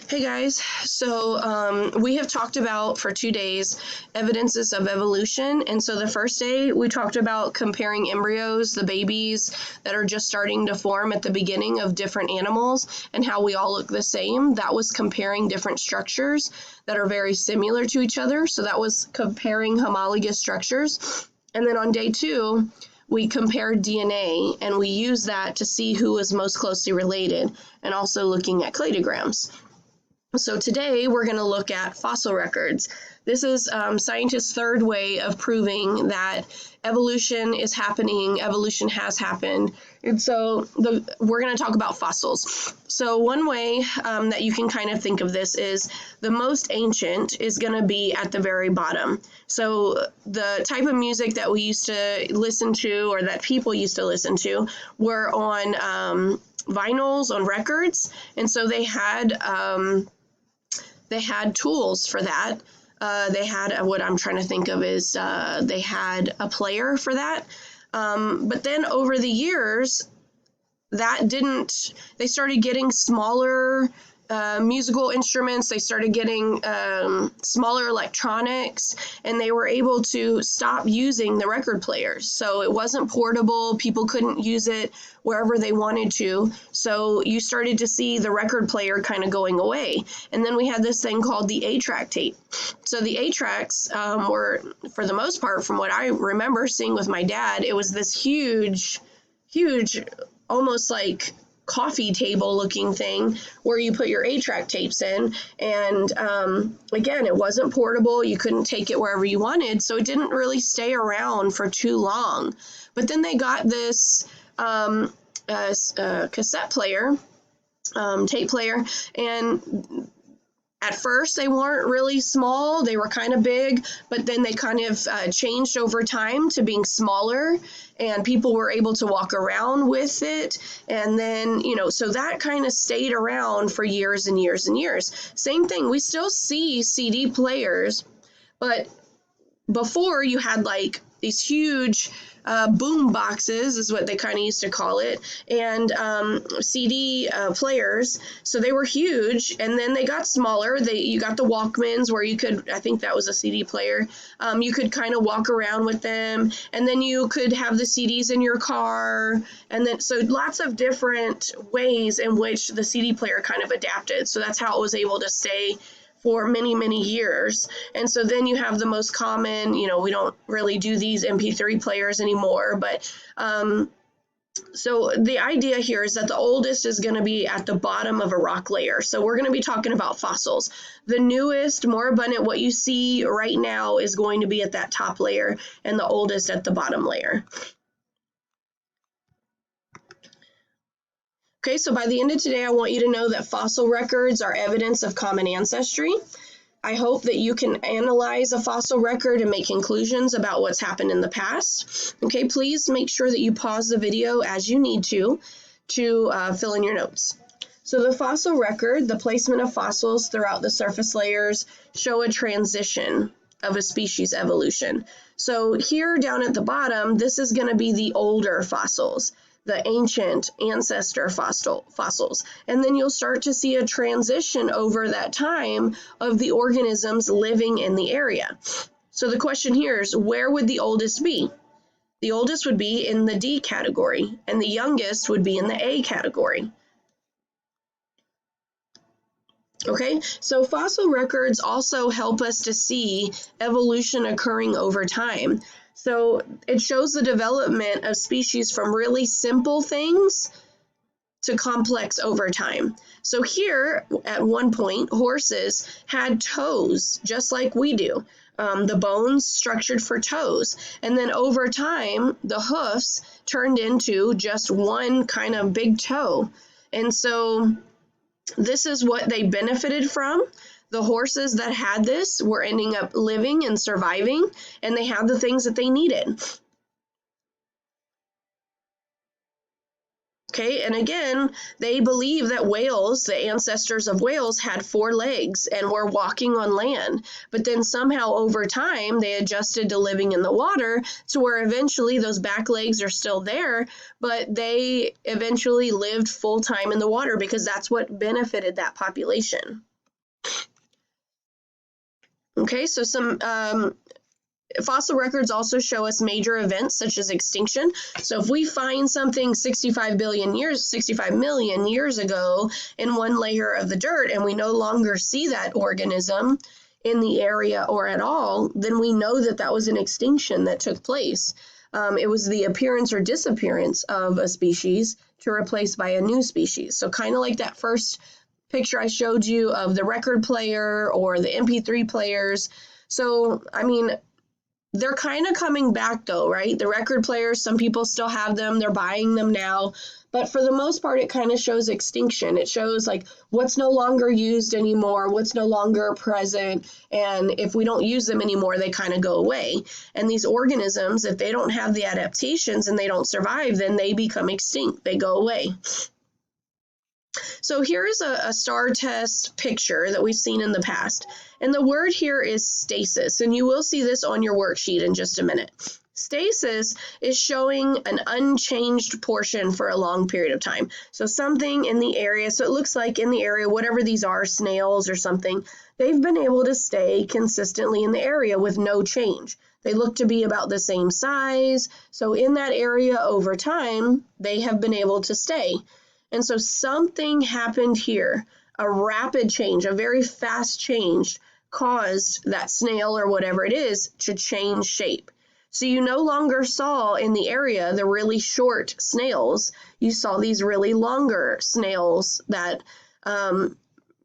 Hey guys, so we have talked about for 2 days evidences of evolution. And so the first day we talked about comparing embryos, the babies that are just starting to form at the beginning of different animals, and how we all look the same. That was comparing different structures that are very similar to each other. So that was comparing homologous structures. And then on day 2, we compared DNA and we used that to see who was most closely related, and also looking at cladograms. So today we're going to look at fossil records. This is scientists' third way of proving that evolution is happening, evolution has happened. And so we're going to talk about fossils. So one way that you can kind of think of this is the most ancient is going to be at the very bottom. So the type of music that we used to listen to, or that people used to listen to, were on vinyls, on records. And so they had tools for that. They had what I'm trying to think of is they had a player for that. But then over the years, they started getting smaller musical instruments. They started getting smaller electronics, and they were able to stop using the record players. So it wasn't portable. People couldn't use it wherever they wanted to. So you started to see the record player kind of going away. And then we had this thing called the 8-track tape. So the 8-tracks were, for the most part, from what I remember seeing with my dad, it was this huge, almost like coffee table looking thing where you put your 8-track tapes in. And again, it wasn't portable. You couldn't take it wherever you wanted. So it didn't really stay around for too long. But then they got this cassette player, tape player, and at first they weren't really small. They were kind of big, but then they kind of changed over time to being smaller, and people were able to walk around with it. And then, so that kind of stayed around for years and years and years. Same thing, we still see CD players, but before you had like these huge boom boxes is what they kind of used to call it, and CD players. So they were huge, and then they got smaller. You got the Walkmans where you could, I think that was a CD player. You could kind of walk around with them, and then you could have the CDs in your car, and then so lots of different ways in which the CD player kind of adapted. So that's how it was able to stay for many, many years. And so then you have the most common, we don't really do these MP3 players anymore, but so the idea here is that the oldest is going to be at the bottom of a rock layer. So we're going to be talking about fossils. The newest, more abundant, what you see right now is going to be at that top layer, and the oldest at the bottom layer. Okay, so by the end of today, I want you to know that fossil records are evidence of common ancestry. I hope that you can analyze a fossil record and make conclusions about what's happened in the past. Okay, please make sure that you pause the video as you need to fill in your notes. So the fossil record, the placement of fossils throughout the surface layers, show a transition of a species evolution. So here down at the bottom, this is going to be the older fossils, the ancient ancestor fossils. And then you'll start to see a transition over that time of the organisms living in the area. So the question here is, where would the oldest be? The oldest would be in the D category, and the youngest would be in the A category. Okay, so fossil records also help us to see evolution occurring over time. So it shows the development of species from really simple things to complex over time. So here, at one point, horses had toes, just like we do. The bones structured for toes. And then over time, the hoofs turned into just one kind of big toe. And so this is what they benefited from. The horses that had this were ending up living and surviving, and they had the things that they needed. Okay, and again, they believe that whales, the ancestors of whales, had 4 legs and were walking on land. But then somehow over time, they adjusted to living in the water to where eventually those back legs are still there, but they eventually lived full time in the water because that's what benefited that population. Okay, so some fossil records also show us major events such as extinction. So if we find something 65 million years ago in one layer of the dirt and we no longer see that organism in the area or at all, then we know that that was an extinction that took place. It was the appearance or disappearance of a species to replace by a new species. So kind of like that first picture I showed you of the record player or the MP3 players. So, I mean, they're kind of coming back though, right? The record players, some people still have them, they're buying them now. But for the most part, it kind of shows extinction. It shows like what's no longer used anymore, what's no longer present. And if we don't use them anymore, they kind of go away. And these organisms, if they don't have the adaptations and they don't survive, then they become extinct, they go away. So here is a STAR test picture that we've seen in the past. And the word here is stasis. And you will see this on your worksheet in just a minute. Stasis is showing an unchanged portion for a long period of time. So something in the area, so it looks like in the area, whatever these are, snails or something, they've been able to stay consistently in the area with no change. They look to be about the same size. So in that area over time, they have been able to stay. And so something happened here, a rapid change, a very fast change caused that snail or whatever it is to change shape. So you no longer saw in the area the really short snails. You saw these really longer snails that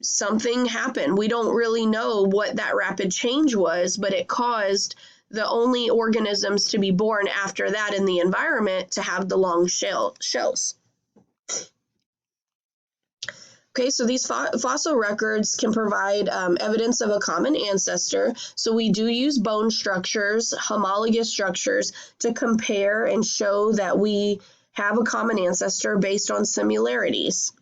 something happened. We don't really know what that rapid change was, but it caused the only organisms to be born after that in the environment to have the long shells. Okay, so these fossil records can provide evidence of a common ancestor. So we do use bone structures, homologous structures, to compare and show that we have a common ancestor based on similarities.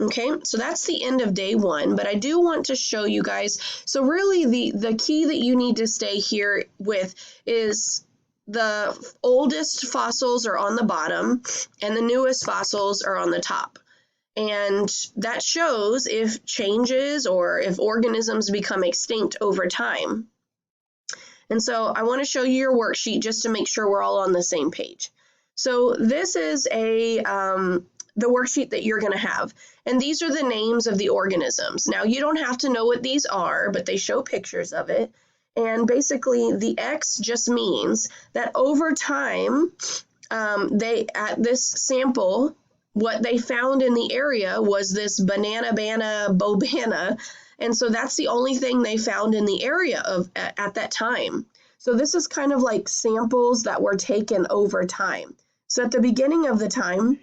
Okay, so that's the end of day one, but I do want to show you guys. So really the key that you need to stay here with is the oldest fossils are on the bottom and the newest fossils are on the top. And that shows if changes or if organisms become extinct over time. And so I want to show you your worksheet just to make sure we're all on the same page. So this is the worksheet that you're going to have. And these are the names of the organisms. Now, you don't have to know what these are, but they show pictures of it. And basically, the X just means that over time, at this sample, what they found in the area was this banana bobana, and so that's the only thing they found in the area at that time. So this is kind of like samples that were taken over time. So at the beginning of the time,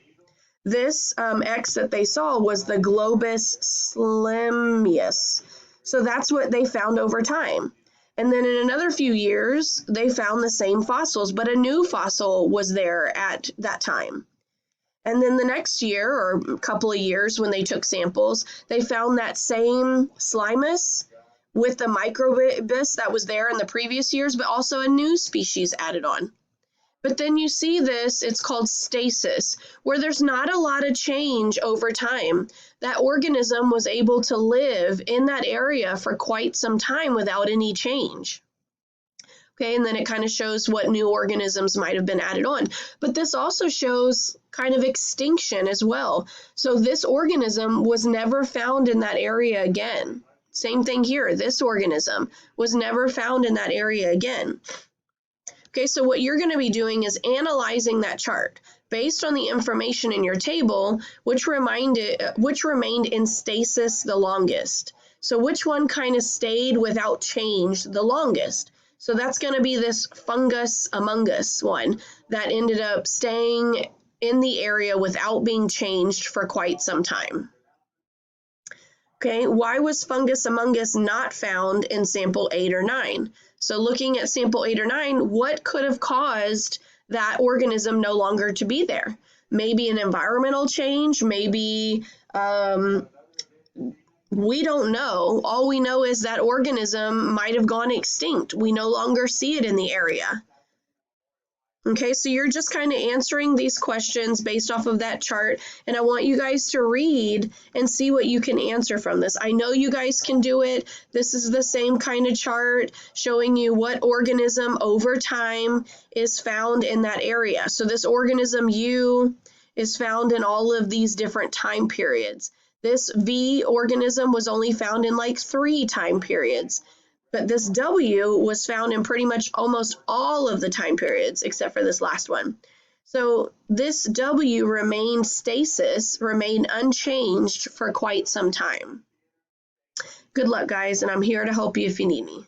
this X that they saw was the Globus slimmius. So that's what they found over time. And then in another few years, they found the same fossils, but a new fossil was there at that time. And then the next year or a couple of years when they took samples, they found that same Slimus with the microbus that was there in the previous years, but also a new species added on. But then you see this, it's called stasis, where there's not a lot of change over time. That organism was able to live in that area for quite some time without any change. Okay, and then it kind of shows what new organisms might have been added on. But this also shows kind of extinction as well. So this organism was never found in that area again. Same thing here, this organism was never found in that area again. Okay, so what you're going to be doing is analyzing that chart based on the information in your table, which remained in stasis the longest. So which one kind of stayed without change the longest? So that's going to be this fungus among us one that ended up staying in the area without being changed for quite some time. Okay, why was fungus among us not found in sample 8 or 9? So looking at sample 8 or 9, what could have caused that organism no longer to be there? Maybe an environmental change, maybe we don't know. All we know is that organism might have gone extinct. We no longer see it in the area. Okay, so you're just kind of answering these questions based off of that chart, and I want you guys to read and see what you can answer from this. I know you guys can do it. This is the same kind of chart showing you what organism over time is found in that area. So this organism U is found in all of these different time periods. This V organism was only found in like 3 time periods. But this W was found in pretty much almost all of the time periods except for this last one. So this W remained stasis, remained unchanged for quite some time. Good luck, guys, and I'm here to help you if you need me.